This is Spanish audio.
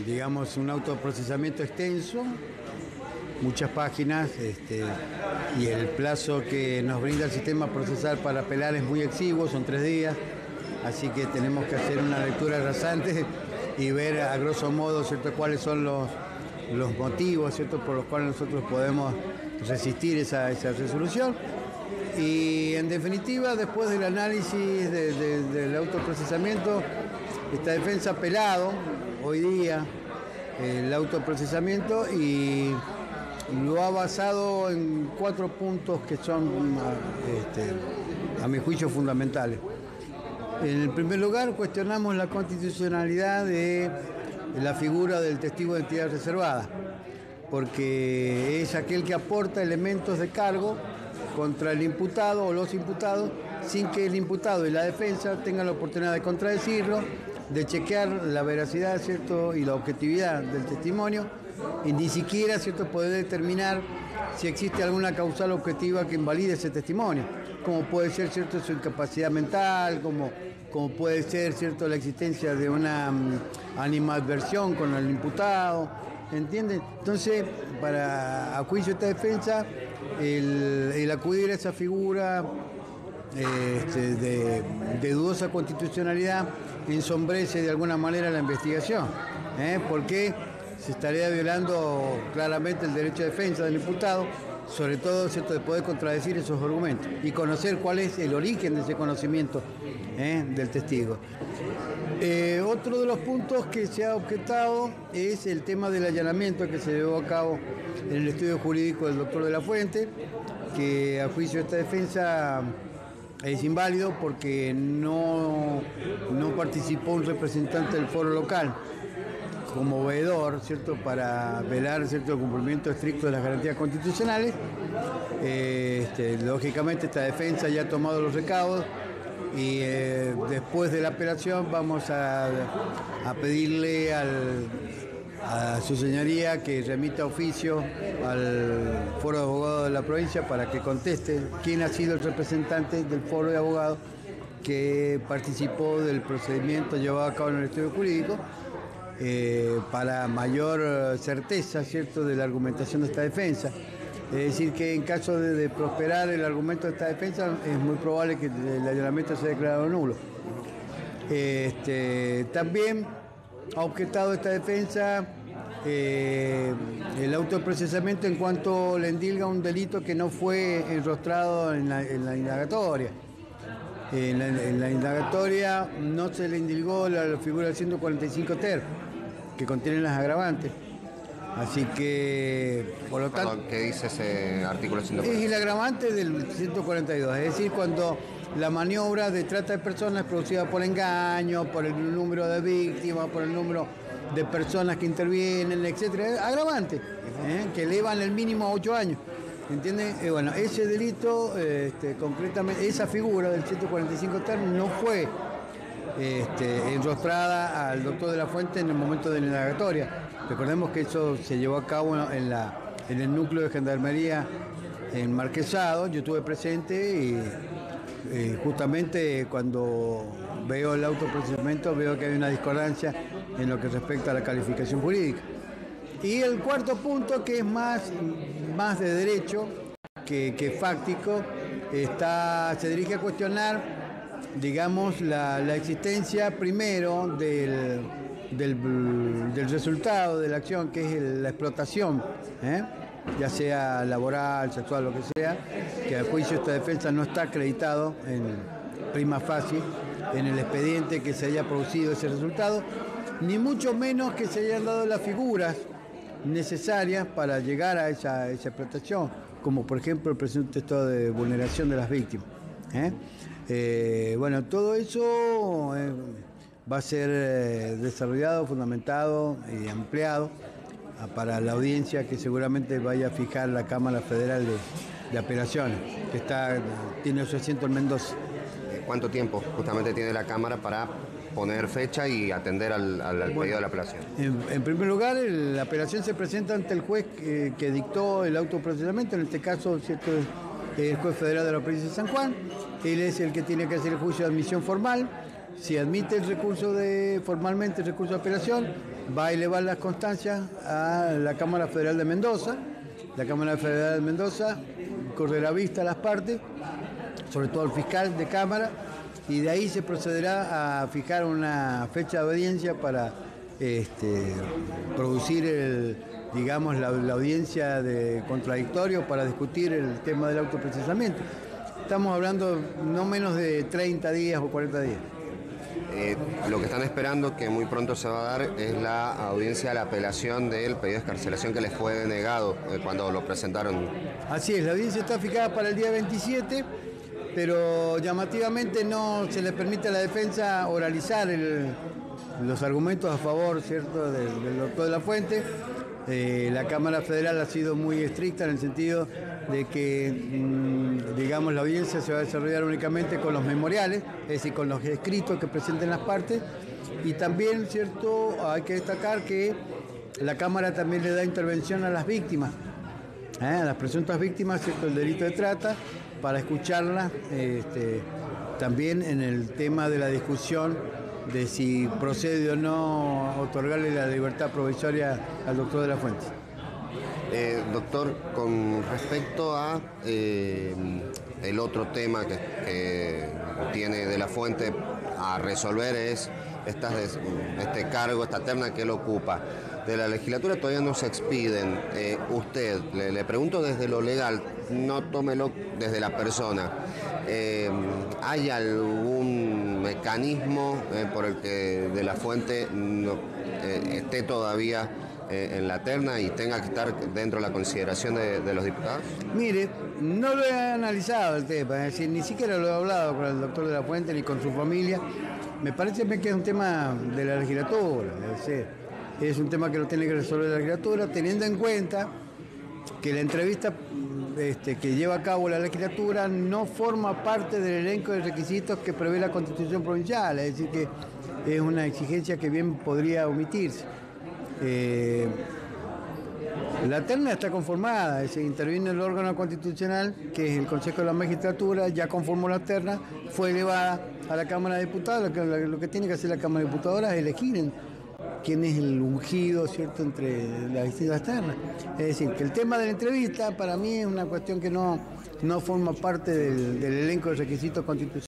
digamos, un autoprocesamiento extenso, muchas páginas, y el plazo que nos brinda el sistema procesal para apelar es muy exiguo, son 3 días, así que tenemos que hacer una lectura rasante y ver a grosso modo, ¿cierto?, cuáles son los motivos, ¿cierto?, por los cuales nosotros podemos resistir esa resolución. Y en definitiva, después del análisis del autoprocesamiento, esta defensa ha apelado hoy día el autoprocesamiento y lo ha basado en 4 puntos que son, a mi juicio, fundamentales. En el primer lugar, cuestionamos la constitucionalidad de la figura del testigo de identidad reservada, porque es aquel que aporta elementos de cargo contra el imputado o los imputados sin que el imputado y la defensa tengan la oportunidad de contradecirlo, de chequear la veracidad, ¿cierto?, y la objetividad del testimonio, y ni siquiera, ¿cierto?, poder determinar si existe alguna causal objetiva que invalide ese testimonio, como puede ser, ¿cierto?, su incapacidad mental, como puede ser, ¿cierto?, la existencia de una animadversión con el imputado, ¿entienden? Entonces, a juicio de esta defensa, el acudir a esa figura de dudosa constitucionalidad ensombrece de alguna manera la investigación, porque se estaría violando claramente el derecho de defensa del imputado, sobre todo, ¿cierto?, de poder contradecir esos argumentos y conocer cuál es el origen de ese conocimiento del testigo. Otro de los puntos que se ha objetado es el tema del allanamiento que se llevó a cabo en el estudio jurídico del doctor de la Fuente, que a juicio de esta defensa es inválido porque no participó un representante del foro local como veedor, ¿cierto?, para velar, ¿cierto?, el cumplimiento estricto de las garantías constitucionales. Lógicamente esta defensa ya ha tomado los recaudos y después de la apelación vamos a pedirle a su señoría que remita oficio al foro de abogados de la provincia para que conteste quién ha sido el representante del foro de abogados que participó del procedimiento llevado a cabo en el estudio jurídico, para mayor certeza, ¿cierto?, de la argumentación de esta defensa. Es decir, que en caso de prosperar el argumento de esta defensa, es muy probable que el allanamiento sea declarado nulo. También ha objetado esta defensa el autoprocesamiento en cuanto le endilga un delito que no fue enrostrado en la indagatoria. En la indagatoria no se le indilgó la figura del 145 ter, que contiene las agravantes. Así que, por lo tanto... ¿Qué dice ese artículo 142? Es el agravante del 142, es decir, cuando la maniobra de trata de personas es producida por engaño, por el número de víctimas, por el número de personas que intervienen, etcétera, agravante, que elevan el mínimo a 8 años. ¿Entienden? Bueno, ese delito, concretamente, esa figura del 145 ter no fue enrostrada al doctor de la Fuente en el momento de la indagatoria. Recordemos que eso se llevó a cabo en el núcleo de Gendarmería en Marquesado. Yo estuve presente y justamente cuando veo el autoprocesamiento veo que hay una discordancia en lo que respecta a la calificación jurídica. Y el cuarto punto, que es más de derecho que fáctico, se dirige a cuestionar, digamos, la existencia primero del resultado de la acción, que es la explotación, ya sea laboral, sexual, lo que sea, que a juicio de esta defensa no está acreditado en prima facie en el expediente que se haya producido ese resultado, ni mucho menos que se hayan dado las figuras necesarias para llegar a esa explotación, como por ejemplo el presunto estado de vulneración de las víctimas. Bueno, todo eso va a ser desarrollado, fundamentado y ampliado para la audiencia que seguramente vaya a fijar la Cámara Federal de Apelaciones, que tiene su asiento en Mendoza. ¿Cuánto tiempo justamente tiene la Cámara para poner fecha y atender al pedido de la apelación? En primer lugar, la apelación se presenta ante el juez que dictó el autoprocesamiento, en este caso, ¿cierto?, el juez federal de la provincia de San Juan. Él es el que tiene que hacer el juicio de admisión formal Si admite el recurso formalmente el recurso de apelación, va a elevar las constancias a la Cámara Federal de Mendoza. La Cámara Federal de Mendoza correrá vista a las partes, sobre todo al fiscal de Cámara, y de ahí se procederá a fijar una fecha de audiencia para producir la audiencia de contradictorio para discutir el tema del autoprocesamiento. Estamos hablando no menos de 30 días o 40 días. Lo que están esperando, que muy pronto se va a dar, es la audiencia de la apelación del pedido de excarcelación que les fue denegado cuando lo presentaron. Así es, la audiencia está fijada para el día 27, pero llamativamente no se le permite a la defensa oralizar los argumentos a favor, ¿cierto?, del doctor de la Fuente. La Cámara Federal ha sido muy estricta en el sentido de que, la audiencia se va a desarrollar únicamente con los memoriales, es decir, con los escritos que presenten las partes, y también, ¿cierto?, hay que destacar que la Cámara también le da intervención a las víctimas, a las presuntas víctimas, ¿cierto?, del delito de trata, para escucharlas, también en el tema de la discusión de si procede o no otorgarle la libertad provisoria al doctor de la Fuente. Doctor, con respecto a el otro tema que tiene de la Fuente a resolver es este cargo, esta terna que él ocupa. De la legislatura todavía no se expiden. Usted, le pregunto desde lo legal, no tómelo desde la persona. ¿Hay algún mecanismo por el que de la Fuente esté todavía en la terna y tenga que estar dentro de la consideración de los diputados? Mire, no lo he analizado el tema, es decir, ni siquiera lo he hablado con el doctor de la Fuente ni con su familia. Me parece que es un tema de la legislatura, es un tema que lo tiene que resolver la legislatura, teniendo en cuenta que la entrevista que lleva a cabo la legislatura no forma parte del elenco de requisitos que prevé la Constitución provincial, es decir, que es una exigencia que bien podría omitirse. La terna está conformada, se interviene el órgano constitucional, que es el Consejo de la Magistratura, ya conformó la terna, fue elevada a la Cámara de Diputados. Lo que tiene que hacer la Cámara de Diputados es elegir quién es el ungido, ¿cierto?, entre las distintas ternas. Es decir, que el tema de la entrevista para mí es una cuestión que no forma parte del elenco de requisitos constitucionales.